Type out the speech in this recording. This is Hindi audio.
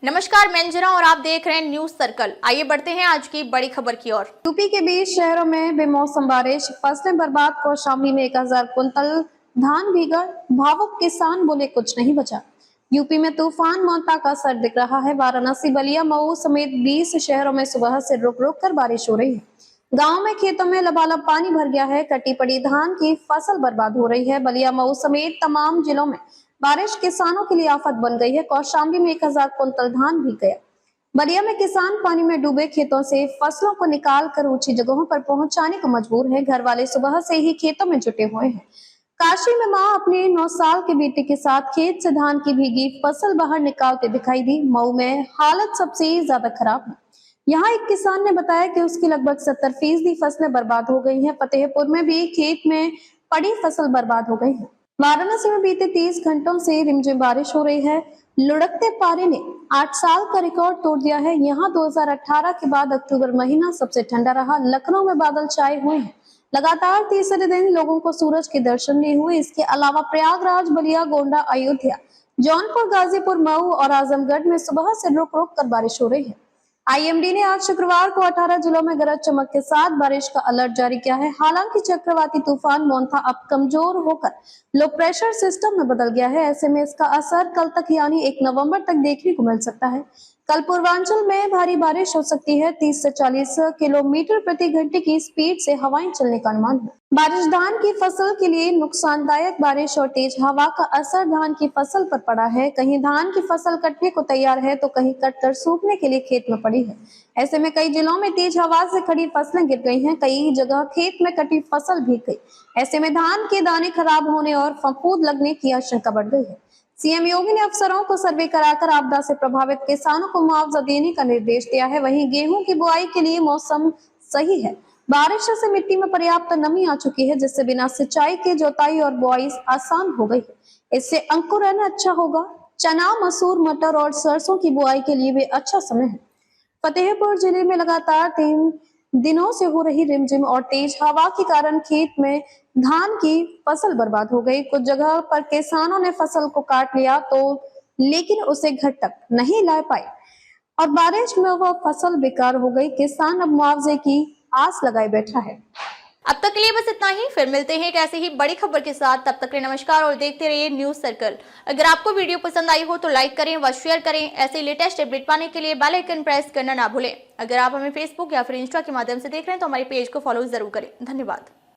नमस्कार, मैं अंजना और आप देख रहे हैं न्यूज सर्कल। आइए बढ़ते हैं आज की बड़ी खबर की ओर। यूपी के 20 शहरों में बेमौसम बारिश, फसलें बर्बाद। कौशाम्बी में 1000 कुंतल धान भीगा, भावुक किसान बोले कुछ नहीं बचा। यूपी में तूफान मोंता का असर दिख रहा है। वाराणसी, बलिया, मऊ समेत 20 शहरों में सुबह से रुक रुक कर बारिश हो रही है। गाँव में खेतों में लबालब पानी भर गया है। कटी पड़ी धान की फसल बर्बाद हो रही है। बलिया, मऊ समेत तमाम जिलों में बारिश किसानों के लिए आफत बन गई है। कौशाम्बी में 1000 कुंतल धान भीग गया। बलिया में किसान पानी में डूबे खेतों से फसलों को निकाल कर ऊंची जगहों पर पहुंचाने को मजबूर है। घर वाले सुबह से ही खेतों में जुटे हुए हैं। काशी में मां अपने 9 साल के बेटे के साथ खेत से धान की भीगी फसल बाहर निकालते दिखाई दी। मऊ में हालत सबसे ज्यादा खराब है। यहाँ एक किसान ने बताया कि उसकी लगभग 70% फसलें बर्बाद हो गई हैं। फतेहपुर में भी खेत में पड़ी फसल बर्बाद हो गई है। वाराणसी में बीते 30 घंटों से रिमझिम बारिश हो रही है। लुढ़कते पारे ने 8 साल का रिकॉर्ड तोड़ दिया है। यहाँ 2018 के बाद अक्टूबर महीना सबसे ठंडा रहा। लखनऊ में बादल छाए हुए हैं। लगातार तीसरे दिन लोगों को सूरज के दर्शन नहीं हुए। इसके अलावा प्रयागराज, बलिया, गोंडा, अयोध्या, जौनपुर, गाजीपुर, मऊ और आजमगढ़ में सुबह से रुक रुक कर बारिश हो रही है। आईएमडी ने आज शुक्रवार को 18 जिलों में गरज चमक के साथ बारिश का अलर्ट जारी किया है। हालांकि चक्रवाती तूफान मोंथा अब कमजोर होकर लो प्रेशर सिस्टम में बदल गया है। ऐसे में इसका असर कल तक यानी 1 नवंबर तक देखने को मिल सकता है। कल पूर्वांचल में भारी बारिश हो सकती है। 30 से 40 किलोमीटर प्रति घंटे की स्पीड से हवाएं चलने का अनुमान है। बारिश धान की फसल के लिए नुकसानदायक। बारिश और तेज हवा का असर धान की फसल पर पड़ा है। कहीं धान की फसल कटने को तैयार है तो कहीं कटकर सूखने के लिए खेत में पड़ी है। ऐसे में कई जिलों में तेज हवा से खड़ी फसलें गिर गई हैं। कई जगह खेत में कटी फसल भीग गई। ऐसे में धान के दाने खराब होने और फफूंद लगने की आशंका बढ़ गई है। सीएम योगी ने अफसरों को सर्वे कराकर आपदा से प्रभावित किसानों को मुआवजा देने का निर्देश दिया है। वहीं गेहूं की बुआई के लिए मौसम सही है। बारिश से मिट्टी में पर्याप्त नमी आ चुकी है, जिससे बिना सिंचाई के जोताई और बुआई आसान हो गई है। इससे अंकुरण अच्छा होगा। चना, मसूर, मटर और सरसों की बुआई के लिए भी अच्छा समय है। फतेहपुर जिले में लगातार 3 दिनों से हो रही रिमझिम और तेज हवा के कारण खेत में धान की फसल बर्बाद हो गई। कुछ जगह पर किसानों ने फसल को काट लिया लेकिन उसे घर तक नहीं ला पाए और बारिश में वह फसल बेकार हो गई। किसान अब मुआवजे की आस लगाए बैठा है। अब तक के लिए बस इतना ही। फिर मिलते हैं एक ऐसी ही बड़ी खबर के साथ। तब तक के लिए नमस्कार और देखते रहिए न्यूज सर्कल। अगर आपको वीडियो पसंद आई हो तो लाइक करें व शेयर करें। ऐसे लेटेस्ट अपडेट पाने के लिए बेल आइकन प्रेस करना ना भूलें। अगर आप हमें फेसबुक या फिर इंस्टा के माध्यम से देख रहे हैं तो हमारे पेज को फॉलो जरूर करें। धन्यवाद।